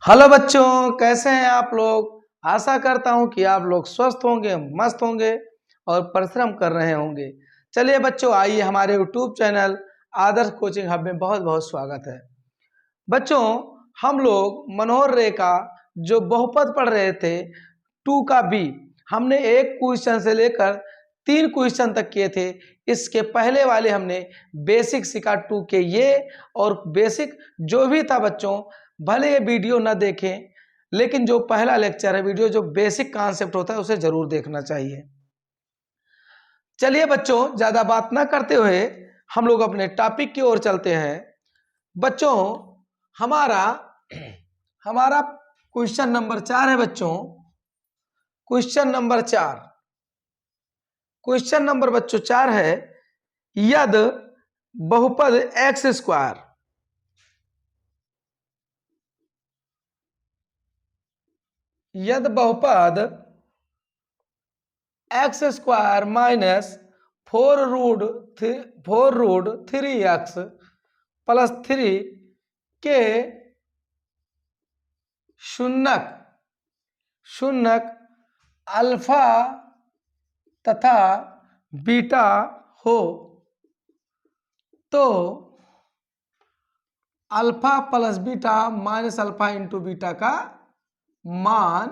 Hello बच्चों, कैसे हैं आप लोग। आशा करता हूं कि आप लोग स्वस्थ होंगे, मस्त होंगे और परिश्रम कर रहे होंगे। चलिए बच्चों, आइए हमारे यूट्यूब चैनल आदर्श कोचिंग हब में बहुत बहुत स्वागत है। बच्चों, हम लोग मनोहर रेखा जो बहुपद पढ़ रहे थे 2 का बी, हमने एक क्वेश्चन से लेकर 3 क्वेश्चन तक किए थे। इसके पहले वाले हमने बेसिक सीखा 2 के ये, और बेसिक जो भी था बच्चों, भले ये वीडियो ना देखें लेकिन जो पहला लेक्चर है वीडियो जो बेसिक कॉन्सेप्ट होता है उसे जरूर देखना चाहिए। चलिए बच्चों, ज्यादा बात ना करते हुए हम लोग अपने टॉपिक की ओर चलते हैं। बच्चों, हमारा हमारा क्वेश्चन नंबर 4 है बच्चों। क्वेश्चन नंबर 4, क्वेश्चन नंबर बच्चों 4 है, यद बहुपद एक्स स्क्वायर, यद बहुपद x square minus 4√3x plus 3 के शून्यक अल्फा तथा बीटा हो तो alpha plus beta minus alpha into beta का मान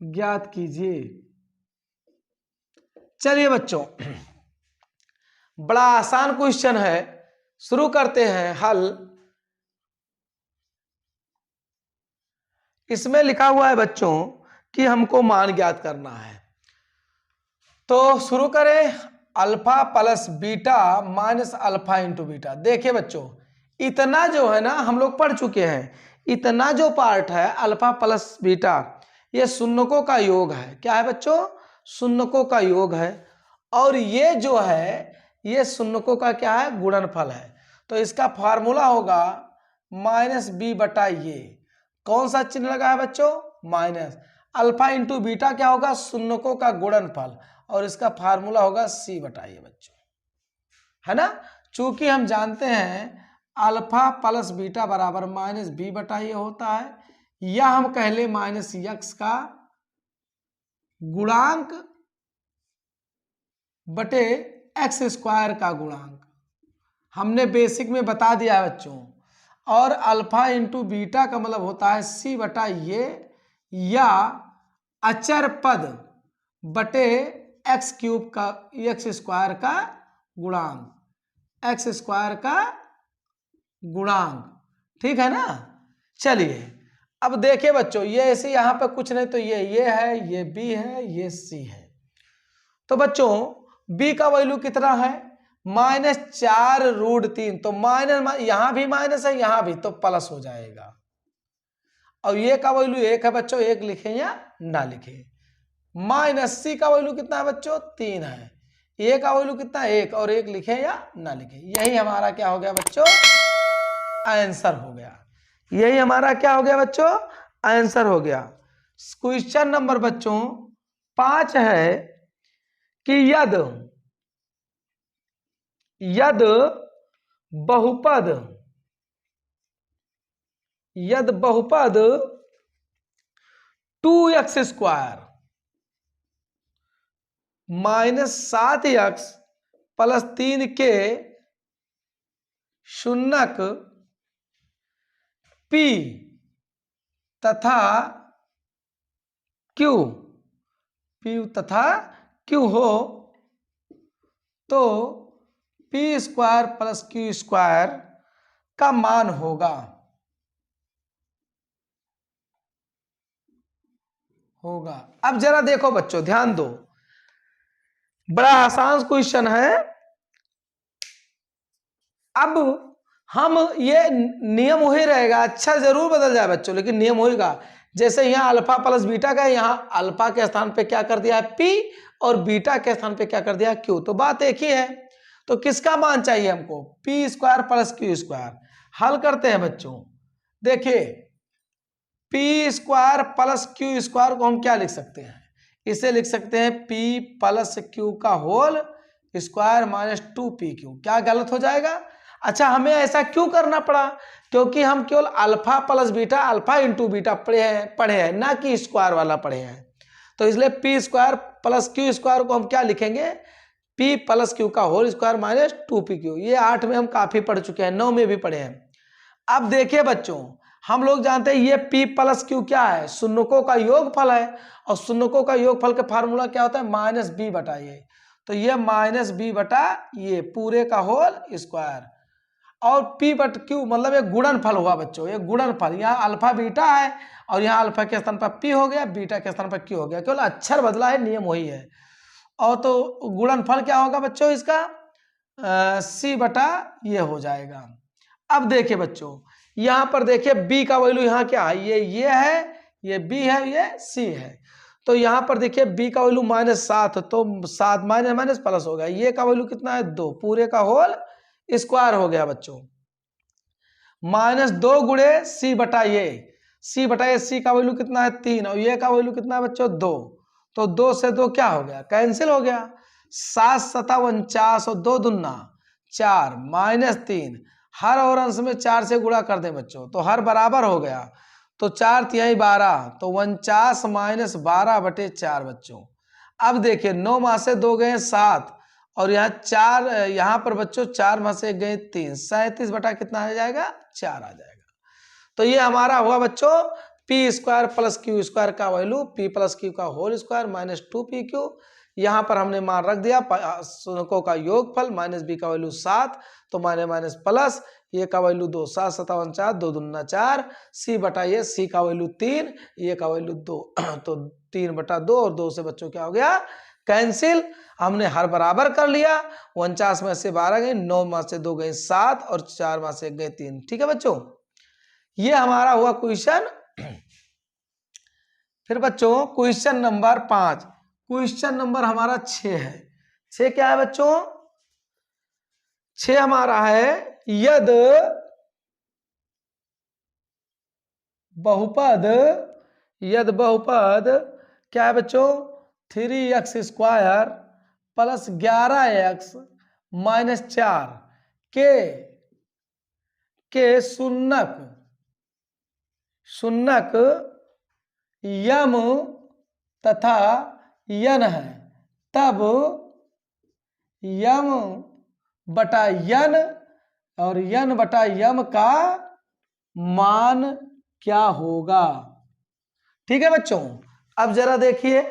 ज्ञात कीजिए। चलिए बच्चों, बड़ा आसान क्वेश्चन है, शुरू करते हैं हल। इसमें लिखा हुआ है बच्चों कि हमको मान ज्ञात करना है, तो शुरू करें। Alpha plus beta minus alpha into beta. देखिए बच्चों, इतना जो है ना हम लोग पढ़ चुके हैं, इतना जो पार्ट है अल्फा प्लस बीटा, ये शून्यकों का योग है। क्या है बच्चों? शून्यकों का योग है। और ये जो है ये शून्यकों का क्या है? गुणनफल है। तो इसका फार्मूला होगा माइनस बी बटा ये। कौन सा चिन्ह लगा है बच्चों? माइनस। अल्फा इंटू बीटा क्या होगा? शून्यकों का गुणनफल, और इसका फार्मूला होगा सी बटा ये बच्चों, है ना। चूंकि हम जानते हैं अल्फा प्लस बीटा बराबर माइनस बी बटा ये होता है, या हम कह ले माइनस यक्स का गुणांक बटे एक्स स्क्वायर का गुणांक। हमने बेसिक में बता दिया है बच्चों। और अल्फा इंटू बीटा का मतलब होता है सी बटा ये, या अचर पद बटे एक्स क्यूब का, एक्स स्क्वायर का गुणांक, एक्स स्क्वायर का गुणांक। ठीक है ना। चलिए अब देखिए बच्चों, ये ऐसे यहाँ पे कुछ नहीं, तो ये है, ये बी है, ये सी है। तो बच्चों बी का वैल्यू कितना है? -4√3। तो माइनस, यहां भी माइनस है, यहां भी, तो प्लस हो जाएगा। और ये का वैल्यू 1 है बच्चों, 1 लिखें या ना लिखें। माइनस सी का वैल्यू कितना है बच्चों? 3 है। ए का वैल्यू कितना है? 1, और 1 लिखें या ना लिखें। यही हमारा क्या हो गया बच्चों? आंसर हो गया। यही हमारा क्या हो गया बच्चों? आंसर हो गया। क्वेश्चन नंबर बच्चों 5 है कि यद बहुपद 2x² -7x प्लस 3 के शून्यक p तथा q हो तो p² प्लस q² का मान होगा। अब जरा देखो बच्चों, ध्यान दो, बड़ा आसान क्वेश्चन है। अब हम ये नियम वही रहेगा, अच्छा जरूर बदल जाए बच्चों, लेकिन नियम होगा। जैसे यहाँ अल्फा प्लस बीटा का, यहाँ अल्फा के स्थान पे क्या कर दिया है? p, और बीटा के स्थान पे क्या कर दिया है? q। तो बात एक ही है। तो किसका मान चाहिए हमको? p² plus q²। हल करते हैं बच्चों। देखिए p² प्लस q² को हम क्या लिख सकते हैं? इसे लिख सकते हैं p प्लस q का होल स्क्वायर -2pq। क्या गलत हो जाएगा? अच्छा, हमें ऐसा क्यों करना पड़ा? क्योंकि हम केवल alpha plus beta, alpha into beta पढ़े हैं, ना कि स्क्वायर वाला पढ़े हैं। तो इसलिए P square plus Q square को हम क्या लिखेंगे? पी प्लस क्यू का होल स्क्वायर माइनस 2pq। ये 8 में हम काफी पढ़ चुके हैं, 9 में भी पढ़े हैं। अब देखिए बच्चों, हम लोग जानते हैं ये p प्लस क्यू क्या है? शून्यकों का योगफल है, और शून्यकों का योगफल का फार्मूला क्या होता है? माइनस बी बटा ये। तो ये माइनस बी बटा ये पूरे का होल स्क्वायर, और p बट क्यू मतलब एक गुणनफल हुआ बच्चों, ये गुणनफल। यहाँ अल्फा बीटा है और यहाँ अल्फा के स्थान पर p हो गया, बीटा के स्थान पर q हो गया, केवल अक्षर बदला है, नियम वही है। और तो गुणनफल क्या होगा बच्चों इसका? c बटा ये हो जाएगा। अब देखिए बच्चों, यहाँ पर देखिए b का वैल्यू यहाँ क्या है? ये है, ये b है, ये c है। तो यहाँ पर देखिए b का वैल्यू -7, तो 7 माइनस माइनस प्लस हो गया। ये का वैल्यू कितना है? 2 पूरे का होल स्क्वायर हो गया बच्चों। -2 गुणे c बटा ये, c बटा ये, c का वैल्यू कितना है? 3, और ये का वैल्यू कितना है बच्चों? 2। तो 2 से 2 क्या हो गया? कैंसिल हो गया। 7 7 49 और 2 दूना 4 -3, हर और अंश में 4 से गुणा कर दें बच्चों, तो हर बराबर हो गया। तो 4 तिहाई 12, तो 49 माइनस 12 बटे 4 बच्चों। अब देखिए 9 माह से 2 गए 7, और यहाँ 4, यहाँ पर बच्चों 4 माह से गए 3, 37 बटा कितना आ जाएगा? 4 आ जाएगा। तो ये हमारा हुआ बच्चों P square plus Q square का वैल्यू, पी प्लस क्यू का होल स्क्वायर माइनस 2pq। यहाँ पर हमने मान रख दिया शून्यकों का योगफल, माइनस बी का वैल्यू 7, तो माइनस माइनस प्लस ये का वैल्यू 2, 7 7 49, 2 दूना 4, सी बटा ये, सी का वैल्यू 3, ये का वैल्यू 2, तो 3 बटा 2, और 2 से बच्चों क्या हो गया? कैंसिल। हमने हर बराबर कर लिया। 49 में से 12 गए, 9 में से 2 गए 7, और 4 में से गए 3। ठीक है बच्चों, ये हमारा हुआ क्वेश्चन। फिर बच्चों क्वेश्चन नंबर 5, क्वेश्चन नंबर हमारा 6 है। 6 क्या है बच्चों? 6 हमारा है यद बहुपद, यद बहुपद क्या है बच्चों? 3x square plus 11x minus 4 के शून्यक यम तथा यन है, तब यम बटा यन और यन बटा यम का मान क्या होगा? ठीक है बच्चों, अब जरा देखिए,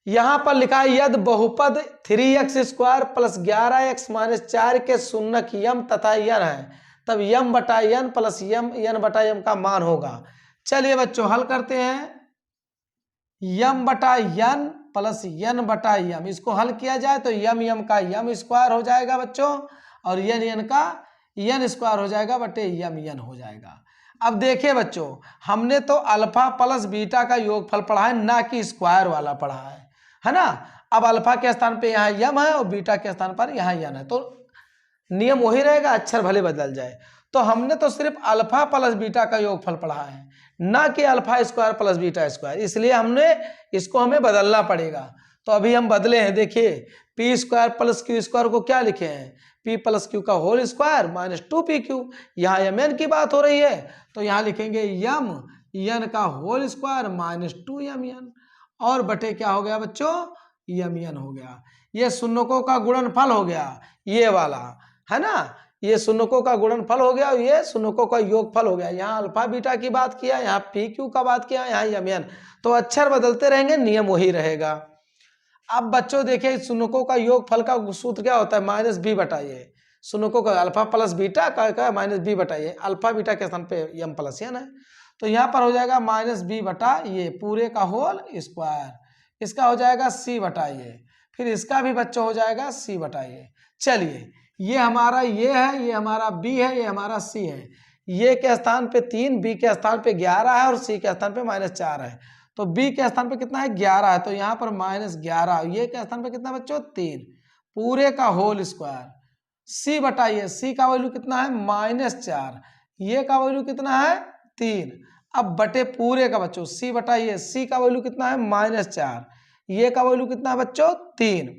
यहां पर लिखा है यद बहुपद 3x square plus 11x minus 4 के शून्यक यम तथा यन है, तब यम बटा यन प्लस यन बटा यम का मान होगा। चलिए बच्चों हल करते हैं। यम बटा यन प्लस यन बटा यम, इसको हल किया जाए तो यम का यम स्क्वायर हो जाएगा बच्चों, और यन का यन स्क्वायर हो जाएगा बटे यन हो जाएगा। अब देखिए बच्चों, हमने तो अल्फा प्लस बीटा का योगफल पढ़ा है, ना कि स्क्वायर वाला पढ़ा है ना। अब अल्फा के स्थान पे यहाँ यम है और बीटा के स्थान पर यहाँ यन है, तो नियम वही रहेगा, अक्षर भले बदल जाए। तो हमने तो सिर्फ अल्फा प्लस बीटा का योगफल पढ़ा है, ना कि alpha square plus beta square, इसलिए इसको हमें बदलना पड़ेगा। तो अभी हम बदले हैं। देखिए P square plus Q square को क्या लिखे हैं? पी प्लस क्यू का होल स्क्वायर माइनस 2pq। यहाँ यम एन की बात हो रही है, तो यहाँ लिखेंगे यम यन का होल स्क्वायर माइनस 2mn, और बटे क्या हो गया बच्चों? यन हो गया। ये शून्यकों का गुणनफल हो गया, ये वाला है ना, ये शून्यकों का गुणनफल हो गया, ये शून्यकों का योगफल हो गया। यहाँ अल्फा बीटा की बात किया, यहाँ पी क्यू का बात किया, यहाँ यन। तो अक्षर बदलते रहेंगे, नियम वही रहेगा। अब बच्चों देखिए शून्यकों का योगफल का सूत्र क्या होता है? माइनस बी बटा ये, शून्यकों का अल्फा प्लस बीटा का माइनस बी बटा ये, अल्फा बीटा के स्थान पे यम प्लस यन है, तो यहाँ पर हो जाएगा माइनस बी बटा ये पूरे का होल स्क्वायर, इसका हो जाएगा सी बटा ये, फिर इसका भी बच्चों हो जाएगा सी बटा ये। चलिए ये हमारा ये है, ये हमारा बी है, ये हमारा सी है। ये के स्थान पे 3, बी के स्थान पे 11 है, और सी के स्थान पे -4 है। तो बी के स्थान पे कितना है? 11 है, तो यहाँ पर -11, ये के स्थान पे कितना बच्चों? 3 पूरे का होल स्क्वायर, सी बटा ये, सी का वैल्यू कितना है? -4, ये का वैल्यू कितना है? 3। अब बटे पूरे का बच्चों, सी बटा ये, सी का वैल्यू कितना है? -4, ये का वैल्यू कितना है बच्चों? 3।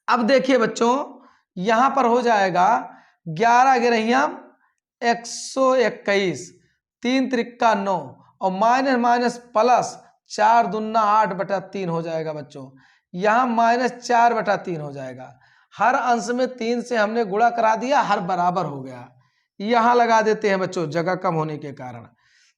अब देखिए बच्चों, यहां पर हो जाएगा 11 गिरहिया 121, 3 त्रिक्का 9 और माइनस माइनस प्लस 4 दूना 8/3 हो जाएगा बच्चों। यहाँ -4/3 हो जाएगा। हर अंश में 3 से हमने गुणा करा दिया, हर बराबर हो गया। यहाँ लगा देते हैं बच्चों जगह कम होने के कारण।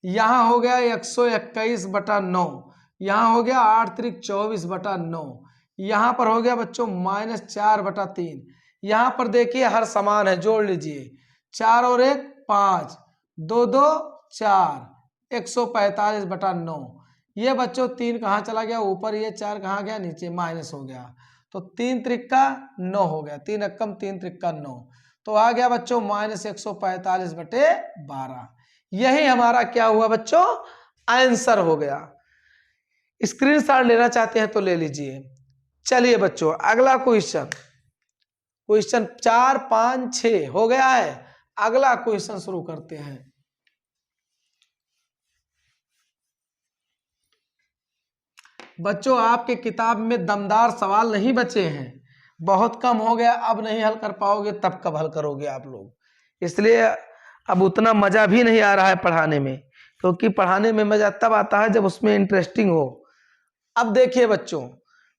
यहाँ हो गया 121/9, यहाँ हो गया 8 त्रिक 24/9, यहाँ पर हो गया बच्चों -4/3। यहाँ पर देखिए हर समान है, जोड़ लीजिए 4 और 1 5, 2 2 4, 145/9। ये बच्चों 3 कहाँ चला गया ऊपर, ये 4 कहाँ गया नीचे, माइनस हो गया। तो 3 त्रिक्का 9 हो गया, 3 अक्कम 3 त्रिक्का 9, तो आ गया बच्चों -145/12। यही हमारा क्या हुआ बच्चों, आंसर हो गया। स्क्रीनशॉट लेना चाहते हैं तो ले लीजिए। चलिए बच्चों अगला क्वेश्चन 4 5 6 हो गया है। अगला क्वेश्चन शुरू करते हैं। बच्चों आपके किताब में दमदार सवाल नहीं बचे हैं, बहुत कम हो गया, अब नहीं हल कर पाओगे तब कब हल करोगे आप लोग, इसलिए अब उतना मजा भी नहीं आ रहा है पढ़ाने में, क्योंकि पढ़ाने में मजा तब आता है जब उसमें इंटरेस्टिंग हो। अब देखिए बच्चों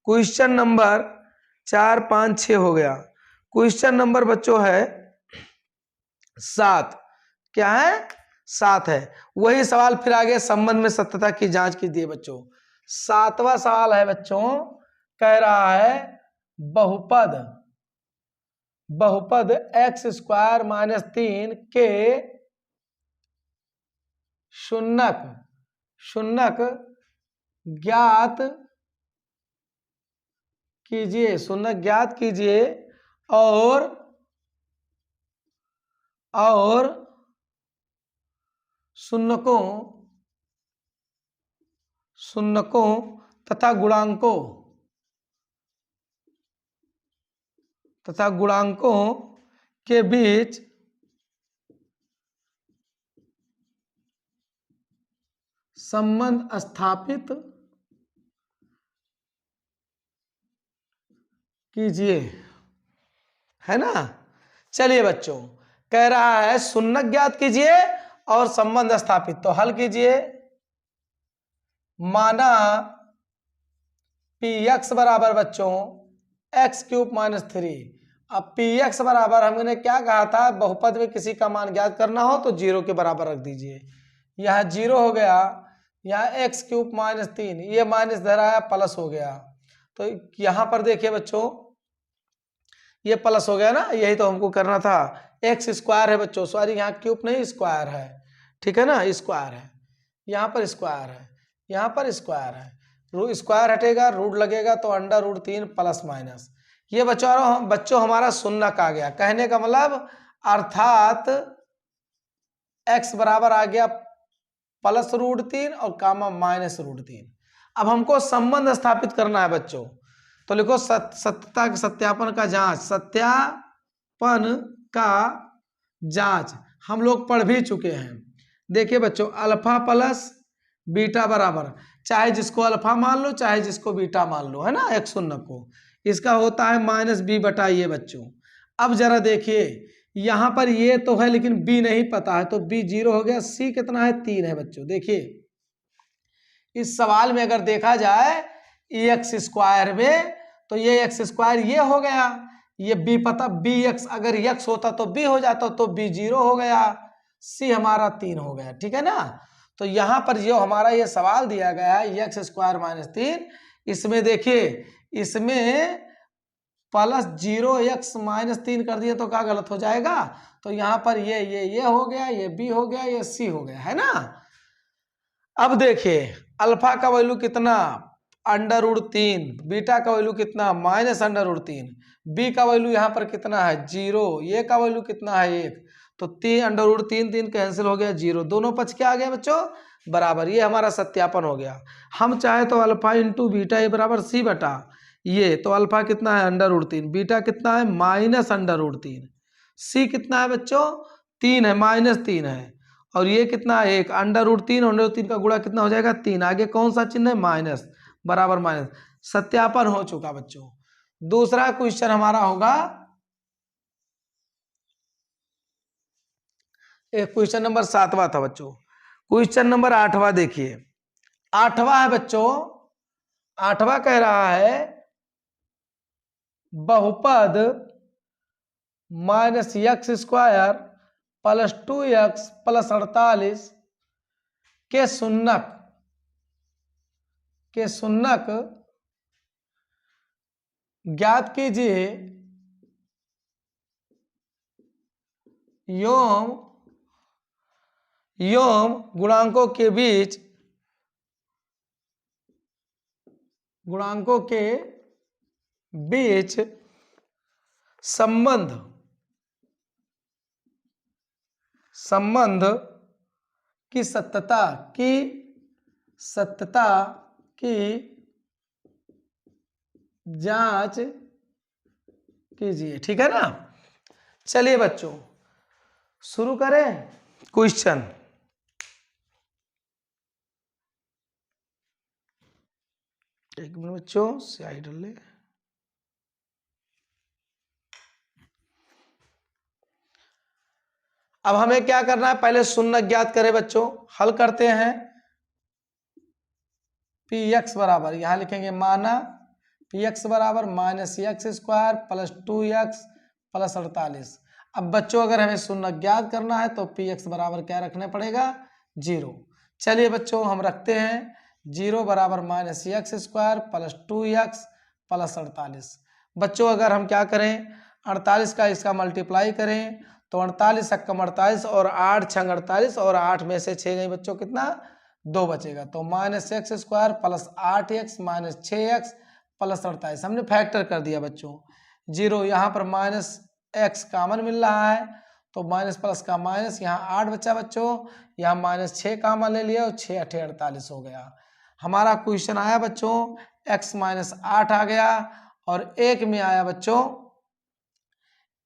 क्वेश्चन नंबर 4 5 6 हो गया। क्वेश्चन नंबर बच्चों है 7। क्या है, 7 है। वही सवाल फिर आगे संबंध में सत्यता की जांच कीजिए बच्चों। 7वां सवाल है बच्चों, कह रहा है बहुपद x² -3 के शून्यक ज्ञात कीजिए और शून्यकों तथा गुणांकों के बीच संबंध स्थापित कीजिए, है ना। चलिए बच्चों कह रहा है शून्यक ज्ञात कीजिए और संबंध स्थापित, तो हल कीजिए। माना px बराबर बच्चों x³ -3। अब px बराबर हमने क्या कहा था, बहुपद में किसी का मान ज्ञात करना हो तो 0 के बराबर रख दीजिए। यहाँ 0 हो गया, यहाँ x³ -3, ये माइनस धर आया प्लस हो गया। तो यहाँ पर देखिए बच्चों ये प्लस हो गया ना, यही तो हमको करना था। x² है बच्चों, सॉरी यहाँ क्यूब नहीं स्क्वायर है, ठीक है ना, स्क्वायर है, यहाँ पर स्क्वायर है, यहाँ पर स्क्वायर है, स्क्वायर हटेगा रूट लगेगा तो √3 प्लस माइनस। ये बच्चों हमारा शून्यक आ गया, कहने का मतलब अर्थात x बराबर आ गया +√3 और कामा -√3। अब हमको संबंध स्थापित करना है बच्चों, तो लिखो सत्यापन का जांच हम लोग पढ़ भी चुके हैं। देखिए बच्चों अल्फा प्लस बीटा बराबर, चाहे जिसको अल्फा मान लो चाहे जिसको बीटा मान लो, है ना, एक शून्य को, इसका होता है -b/ये बच्चों। अब जरा देखिए यहाँ पर ये तो है लेकिन b नहीं पता है, तो b 0 हो गया। c कितना है, 3 है बच्चों। देखिए इस सवाल में अगर देखा जाए x² में, तो ये x² ये हो गया, ये b पता, bx अगर x होता तो b हो जाता, तो b 0 हो गया, c हमारा 3 हो गया, ठीक है ना। तो यहाँ पर जो हमारा ये सवाल दिया गया है x² -3, इसमें देखिए इसमें +0x -3 कर दिए तो क्या गलत हो जाएगा, तो यहाँ पर ये हो गया, ये b हो गया, ये c हो गया, है ना। अब देखिए अल्फा का वैल्यू कितना, √3, बीटा का वैल्यू कितना -√3, b का वैल्यू यहाँ पर कितना है 0, ये का वैल्यू कितना है 1, तो √3 कैंसिल हो गया, 0, दोनों पक्ष क्या आ गया बच्चों बराबर। ये हमारा सत्यापन हो गया। हम चाहे तो अल्फा इंटू बीटा ये बराबर c बटा ये, तो अल्फा कितना है √3, बीटा कितना है -√3, c कितना है बच्चों 3 है, -3 है, और ये कितना है 1, √3 का गुणा कितना हो जाएगा 3, आगे कौन सा चिन्ह है माइनस, बराबर माइनस। सत्यापन हो चुका बच्चों। दूसरा क्वेश्चन हमारा होगा क्वेश्चन नंबर 7वां था बच्चों। क्वेश्चन नंबर 8वां देखिए, 8वां है बच्चों, 8वां कह रहा है बहुपद -x² + 2x + 48 के सुन्नक ज्ञात कीजिए योम गुणांकों के बीच संबंध की सत्यता की जांच कीजिए। ठीक है ना। चलिए बच्चों शुरू करें क्वेश्चन। एक मिनट बच्चों, स्याही डाल ले। अब हमें क्या करना है, पहले सुन्नक ज्ञात करें बच्चों। हल करते हैं। px बराबर, यहां लिखेंगे माना px बराबर -x² + 2x + 48। अब बच्चों अगर हमें सुन्नक ज्ञात करना है तो px बराबर क्या रखना पड़ेगा, 0। चलिए बच्चों हम रखते हैं 0 बराबर -x² + 2x + 48। बच्चों अगर हम क्या करें, 48 का इसका मल्टीप्लाई करें तो 48 × 48 और 8 × 48 और 8 में से 6 गई बच्चों, कितना 2 बचेगा। तो -x² + 8x - 6x + 48 हमने फैक्टर कर दिया बच्चों। 0 यहाँ पर -x कॉमन मिल रहा है तो माइनस प्लस का माइनस, यहाँ 8 बचा बच्चों, यहाँ -6 कॉमन ले लिया और 6 8 48 हो गया। हमारा क्वेश्चन आया बच्चों x - 8 आ गया और एक में आया बच्चों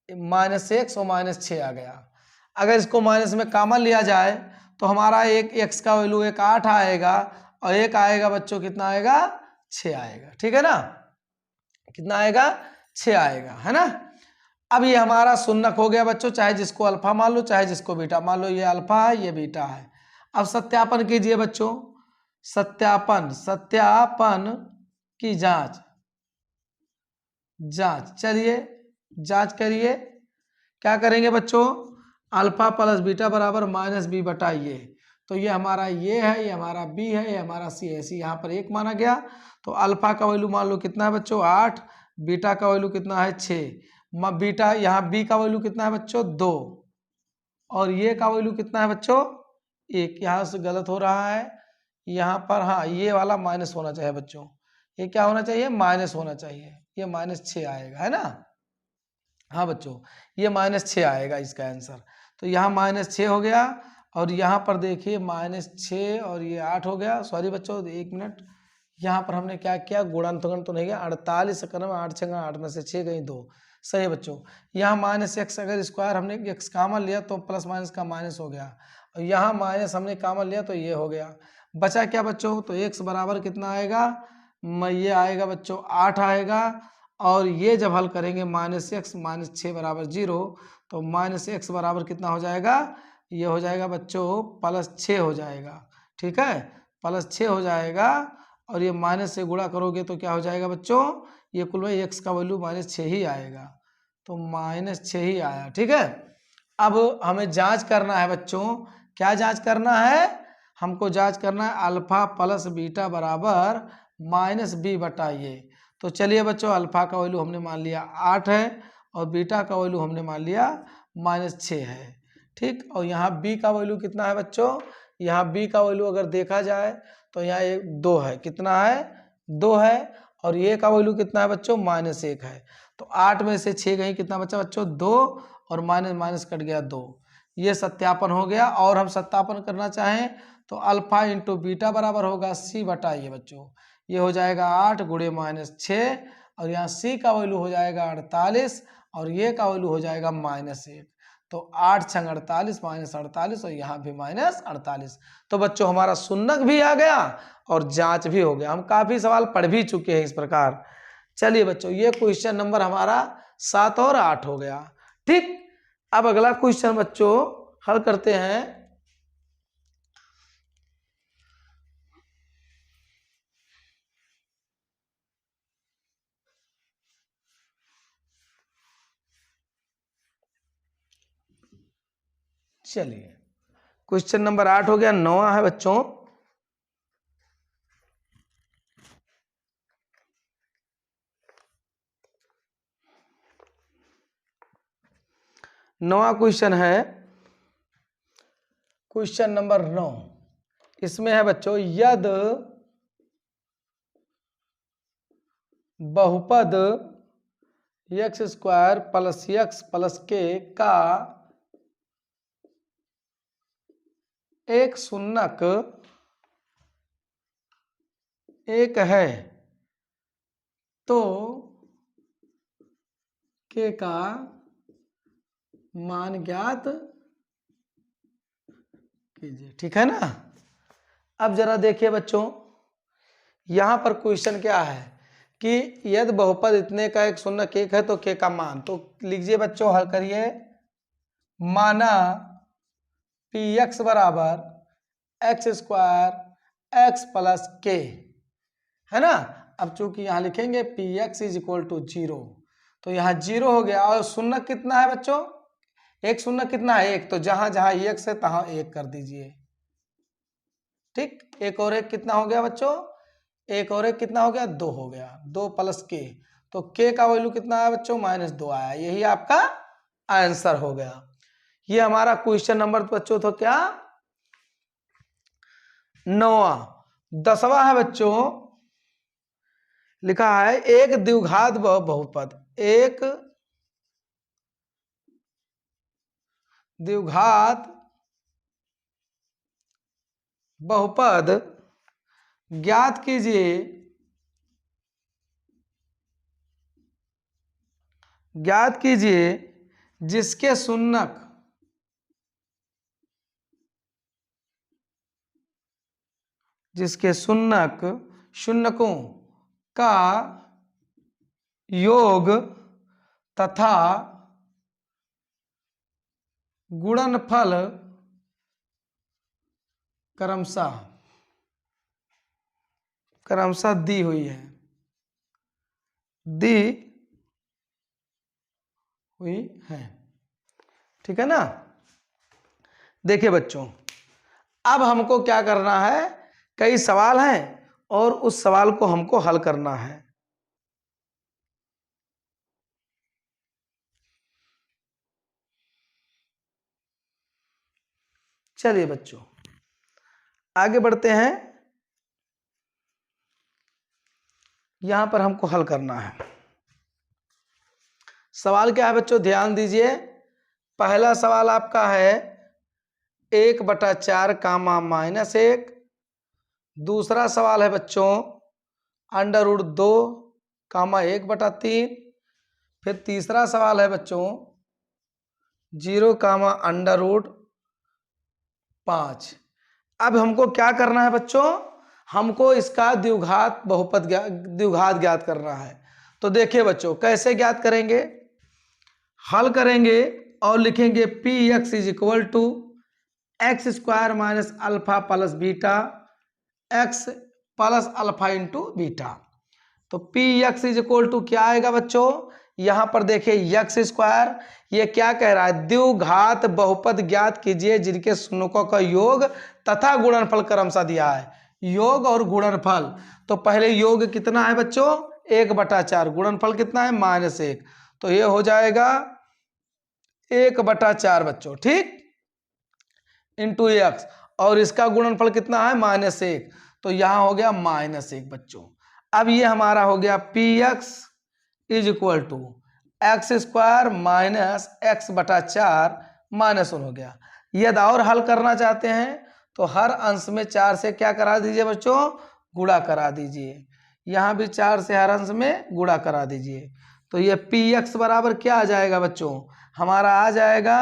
-x और -6 आ गया। अगर इसको माइनस में कॉमन लिया जाए तो हमारा एक x का वैल्यू एक 8 आएगा और एक आएगा बच्चों कितना आएगा, 6 आएगा। ठीक है ना, कितना आएगा, 6 आएगा, है ना। अब ये हमारा सुन्नक हो गया बच्चों, चाहे जिसको अल्फा मान लो चाहे जिसको बीटा मान लो। ये अल्फा है ये बीटा है। अब सत्यापन कीजिए बच्चों, सत्यापन की जांच। चलिए जांच करिए। क्या करेंगे बच्चों, अल्फा प्लस बीटा बराबर -b बटा ये। तो ये हमारा ये है, ये हमारा b है, ये हमारा c है। c यहाँ पर 1 माना गया तो अल्फा का वैल्यू मान लो कितना है बच्चों 8, बीटा का वैल्यू कितना है 6। बीटा यहाँ b का वैल्यू कितना है बच्चों 2 और ये का वैल्यू कितना है बच्चों 1। यहाँ से गलत हो रहा है, यहाँ पर हाँ ये वाला माइनस होना चाहिए बच्चों। ये क्या होना चाहिए, माइनस होना चाहिए। ये -6 आएगा, है ना। हाँ बच्चों ये -6 आएगा इसका आंसर। तो यहाँ -6 हो गया और यहाँ पर देखिए -6 और ये 8 हो गया। सॉरी बच्चों 1 मिनट, यहाँ पर हमने क्या किया, गुणनफल तो नहीं गया। 48 में 8 6 8 में से 6 गई 2। सही है बच्चों। यहाँ -x अगर स्क्वायर हमने x कॉमन लिया तो प्लस माइनस का माइनस हो गया और यहाँ माइनस हमने कॉमन लिया तो ये हो गया। बचा क्या बच्चों, तो x बराबर कितना आएगा, ये आएगा बच्चों 8 आएगा। और ये जब हल करेंगे -x -6 बराबर 0 तो -x बराबर कितना हो जाएगा, ये हो जाएगा बच्चों +6 हो जाएगा। ठीक है, +6 हो जाएगा और ये माइनस से गुणा करोगे तो क्या हो जाएगा बच्चों, ये कुल में x का वैल्यू -6 ही आएगा। तो -6 ही आया। ठीक है, अब हमें जांच करना है बच्चों। क्या जांच करना है, हमको जांच करना है अल्फा प्लस बीटा बराबर -b बटा ये। तो चलिए बच्चों अल्फा का वैल्यू हमने मान लिया 8 है और बीटा का वैल्यू हमने मान लिया -6 है। ठीक, और यहाँ b का वैल्यू कितना है बच्चों, यहाँ b का वैल्यू अगर देखा जाए तो यहाँ 2 है, कितना है 2 है और ये का वैल्यू कितना है बच्चों -1 है। तो 8 में से 6 गई, कितना बचा बच्चों 2 और माइनस माइनस कट गया 2। ये सत्यापन हो गया। और हम सत्यापन करना चाहें तो अल्फा इंटू बीटा बराबर होगा c बटा ये बच्चों। ये हो जाएगा 8 गुणे -6 और यहाँ c का वैल्यू हो जाएगा 48 और ये का वैल्यू हो जाएगा -1। तो 8 6 48 -48 और यहाँ भी -48। तो बच्चों हमारा सुन्नक भी आ गया और जांच भी हो गया। हम काफी सवाल पढ़ भी चुके हैं इस प्रकार। चलिए बच्चों ये क्वेश्चन नंबर हमारा 7 और 8 हो गया। ठीक, अब अगला क्वेश्चन बच्चों हल करते हैं। चलिए क्वेश्चन नंबर 8 हो गया, 9वां है बच्चों। नौवां क्वेश्चन है, क्वेश्चन नंबर 9। इसमें है बच्चों, यदि बहुपद x square plus x plus के का एक शून्यक एक है तो के का मान ज्ञात कीजिए। ठीक है ना। अब जरा देखिए बच्चों, यहां पर क्वेश्चन क्या है कि यदि बहुपद इतने का एक शून्यक एक है तो के का मान, तो लीजिए बच्चों हल करिए। माना पी एक्स बराबर x square x plus k, है ना। अब चूंकि यहां लिखेंगे P x is equal to 0, तो यहां 0 हो गया। और शून्यक कितना है बच्चों, एक शून्यक कितना है, एक, तो जहां जहां एक्स है तहां एक कर दीजिए। ठीक, एक और एक कितना हो गया बच्चों, एक और एक कितना हो गया, 2 हो गया। 2 प्लस के, तो के का वैल्यू कितना आया बच्चों, -2 आया। यही आपका आंसर हो गया। ये हमारा क्वेश्चन नंबर बच्चों तो क्या, 9वां। 10वां है बच्चों, लिखा है एक द्विघात बहुपद, एक द्विघात बहुपद ज्ञात कीजिए, ज्ञात कीजिए जिसके शून्यक शून्यकों का योग तथा गुणनफल क्रमशः दी हुई है, दी हुई है। ठीक है ना। देखिए बच्चों, अब हमको क्या करना है, कई सवाल हैं और उस सवाल को हमको हल करना है। चलिए बच्चों आगे बढ़ते हैं। यहां पर हमको हल करना है। सवाल क्या है बच्चों, ध्यान दीजिए। पहला सवाल आपका है 1/4 कामा -1। दूसरा सवाल है बच्चों √2 कामा 1/3। फिर तीसरा सवाल है बच्चों 0 कामा √5। अब हमको क्या करना है बच्चों, हमको इसका द्विघात द्विघात ज्ञात करना है। तो देखिए बच्चों कैसे ज्ञात करेंगे, हल करेंगे और लिखेंगे P x is equal to x square minus alpha plus beta X plus alpha into beta. तो P x is equal to क्या आएगा बच्चों, यहां पर देखिए एक्स स्क्वायर, ये क्या कह रहा है, द्विघात बहुपद ज्ञात कीजिए जिनके शून्यकों का योग तथा गुणनफल क्रमशः दिया है। योग और गुणनफल, तो पहले योग कितना है बच्चों 1/4, गुणनफल कितना है -1, तो ये हो जाएगा 1/4 बच्चों। ठीक, इंटू एक्स, और इसका गुणनफल कितना है -1, तो यहां हो गया -1 बच्चों। अब ये हमारा हो गया P x is equal to x square minus x/4 -1 हो गया। यदि और हल करना चाहते हैं तो हर अंश में 4 से क्या करा दीजिए बच्चों, गुणा करा दीजिए। यहां भी 4 से हर अंश में गुणा करा दीजिए। तो ये पी एक्स बराबर क्या आ जाएगा बच्चों, हमारा आ जाएगा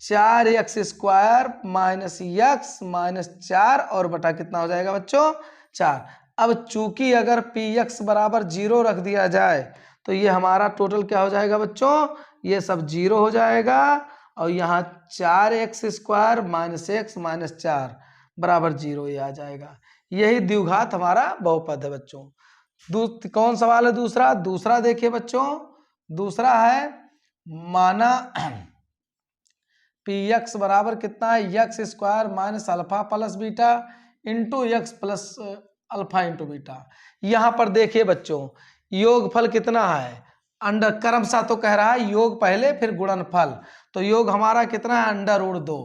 4x square minus x minus 4 और बटा कितना हो जाएगा बच्चों 4। अब चूंकि अगर पी एक्स बराबर 0 रख दिया जाए तो ये हमारा टोटल क्या हो जाएगा बच्चों, ये सब 0 हो जाएगा और यहाँ 4x² माइनस x माइनस 4 बराबर 0 ये आ जाएगा। यही द्विघात हमारा बहुपद है बच्चों। कौन सवाल है दूसरा? दूसरा देखिए बच्चों, दूसरा है माना px बराबर कितना है, x² minus alpha plus beta into x plus alpha into beta. यहाँ पर देखिए बच्चों योगफल कितना है, अंडर क्रमशः तो कह रहा है योग पहले फिर गुणनफल, तो योग हमारा कितना है √2,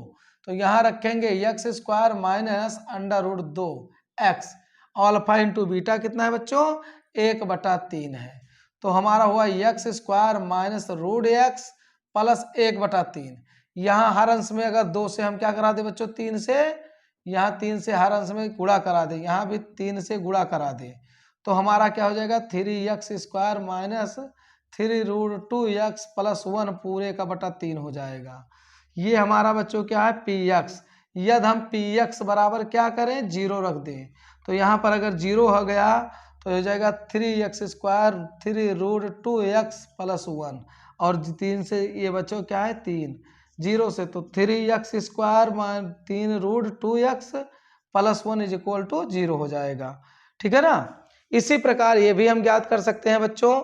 तो यहाँ रखेंगे x² माइनस √2x और अल्फा इंटू बीटा कितना है बच्चों 1/3 है। तो हमारा हुआ x² माइनस √x प्लस 1/3। यहाँ हर अंश में अगर 2 से हम क्या करा दे बच्चों 3 से, यहाँ 3 से हर अंश में गुणा करा दे, यहाँ भी 3 से गुणा करा दे, तो हमारा क्या हो जाएगा 3x² माइनस 3√2x प्लस 1 पूरे का बटा 3 हो जाएगा। ये हमारा बच्चों क्या है px। यदि हम px बराबर क्या करें 0 रख दें, तो यहाँ पर अगर 0 हो गया तो हो जाएगा 3x² 3√2x प्लस 1 और 3 से ये बच्चों क्या है 3, 0 से तो 3x² minus 3√2x plus 1 is equal to 0 हो जाएगा। ठीक है ना। इसी प्रकार ये भी हम ज्ञात कर सकते हैं बच्चों।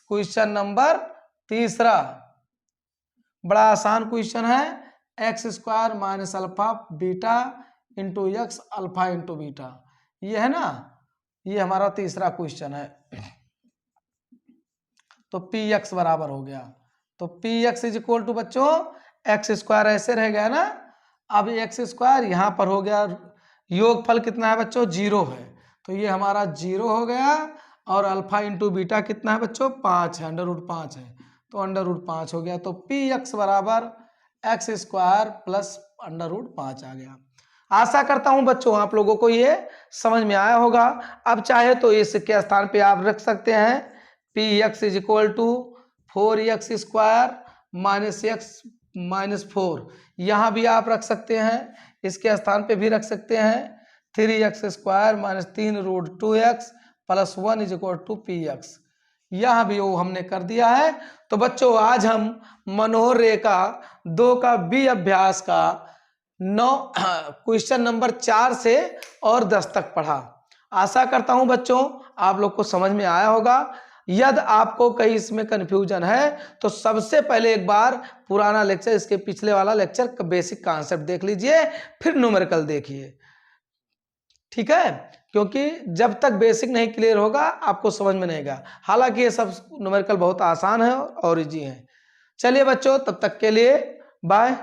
क्वेश्चन नंबर तीसरा बड़ा आसान क्वेश्चन है, x² minus alpha beta into x alpha into beta, ये है ना, ये हमारा तीसरा क्वेश्चन है। तो px बराबर हो गया, तो px इज इक्वल टू बच्चों x² ऐसे रह गया ना, अब x² यहाँ पर हो गया, योगफल कितना है बच्चों 0 है, तो ये हमारा 0 हो गया और अल्फा इंटू बीटा कितना है बच्चों 5 है, √5 है, तो √5 हो गया। तो px बराबर x² प्लस √5 आ गया। आशा करता हूं बच्चों आप लोगों को ये समझ में आया होगा। अब चाहे तो इसके स्थान पे आप रख सकते हैं px is equal to 4x² minus x minus 4, यहाँ भी आप रख सकते हैं, इसके स्थान पे भी रख सकते हैं 3x² minus 3√2x plus 1 is equal to px, यहाँ भी वो हमने कर दिया है। तो बच्चों आज हम मनोहर रेखा 2 का बी अभ्यास का 9 क्वेश्चन नंबर 4 से और 10 तक पढ़ा। आशा करता हूं बच्चों आप लोग को समझ में आया होगा। यदि आपको कहीं इसमें कंफ्यूजन है तो सबसे पहले एक बार पुराना लेक्चर, इसके पिछले वाला लेक्चर का बेसिक कॉन्सेप्ट देख लीजिए, फिर न्यूमेरिकल देखिए। ठीक है, क्योंकि जब तक बेसिक नहीं क्लियर होगा आपको समझ में नहीं आएगा। हालांकि ये सब न्यूमेरिकल बहुत आसान है और इजी है। चलिए बच्चों तब तक के लिए बाय।